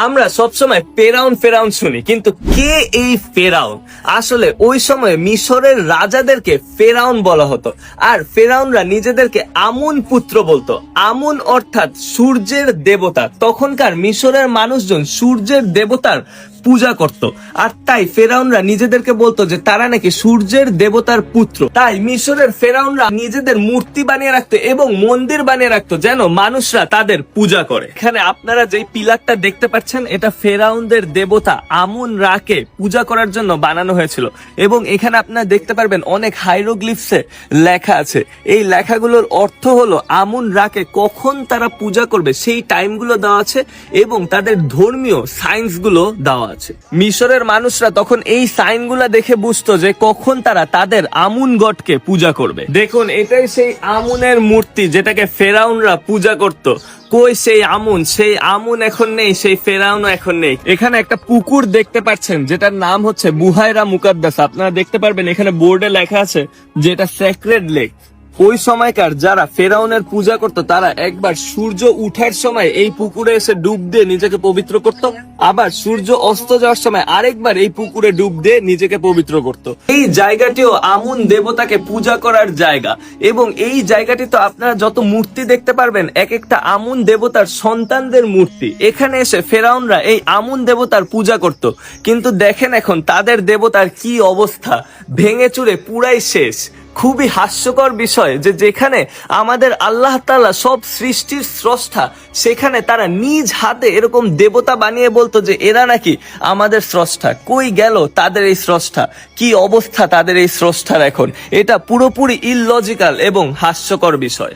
আমরা সবসময় ফেরাউন ফেরাউন শুনি, কিন্তু কে এই ফেরাউন? আসলে ওই সময় মিশরের রাজাদেরকে ফেরাউন বলা হতো, আর ফেরাউনরা নিজেদেরকে আমুন পুত্র বলতো। আমুন অর্থাৎ সূর্যের দেবতা। তখনকার মিশরের মানুষজন সূর্যের দেবতার পূজা করত, আর তাই ফেরাউনরা নিজেদেরকে বলতো যে তারা নাকি সূর্যের দেবতার পুত্র। তাই মিশরের ফেরাউনরা নিজেদের মূর্তি বানিয়ে রাখতো এবং মন্দির বানিয়ে রাখতো যেন মানুষরা তাদের পূজা করে। এখানে আপনারা যে পিলারটা দেখতে পাচ্ছেন, এটা ফেরাউনদের দেবতা আমুন রাকে পূজা করার জন্য বানানো হয়েছিল। এবং এখানে আপনারা দেখতে পারবেন অনেক হাইরোগ্লিফসে লেখা আছে। এই লেখাগুলোর অর্থ হলো আমুন রাকে কখন তারা পূজা করবে সেই টাইমগুলো দেওয়া আছে এবং তাদের ধর্মীয় সাইন্সগুলো দেওয়া আছে। মিশরের মানুষরা তখন এই সাইনগুলা দেখে বুঝতো যে কখন তারা তাদের আমুন গডকে পূজা করবে। দেখুন, এটাই সেই আমুনের মূর্তি যেটাকে ফেরাউনরা পূজা করত। কই সেই আমুন? সেই আমুন এখন নেই, সেই ফেরাউনও এখন নেই। এখানে একটা পুকুর দেখতে পাচ্ছেন যেটার নাম হচ্ছে বুহাইরা মুকাদ্দাস। আপনারা দেখতে পারবেন এখানে বোর্ডে লেখা আছে যে এটা সেক্রেড লেক। ওই সময়কার যারা ফেরাউনের পূজা করত তারা একবার সূর্য উঠার সময় এই পুকুরে এসে ডুব দিয়ে নিজেকে পবিত্র করত, আবার সূর্য অস্ত যাওয়ার সময় আরেকবার এই পুকুরে ডুব দিয়ে নিজেকে পবিত্র করত। এই জায়গাটিও আমুন দেবতাকে পূজা করার জায়গা, এবং এই জায়গাটি তো আপনারা যত মূর্তি দেখতে পারবেন এক একটা আমুন দেবতার সন্তানদের মূর্তি। এখানে এসে ফেরাউনরা এই আমুন দেবতার পূজা করত, কিন্তু দেখেন এখন তাদের দেবতার কি অবস্থা, ভেঙে চুরে পুরাই শেষ। খুবই হাস্যকর বিষয় যে যেখানে আমাদের আল্লাহ তাআলা সব সৃষ্টির স্রষ্টা, সেখানে তারা নিজ হাতে এরকম দেবতা বানিয়ে বলতো যে এরা নাকি আমাদের স্রষ্টা। কই গেল তাদের এই স্রষ্টা? কি অবস্থা তাদের এই স্রষ্টার এখন? এটা পুরোপুরি ইললজিক্যাল এবং হাস্যকর বিষয়।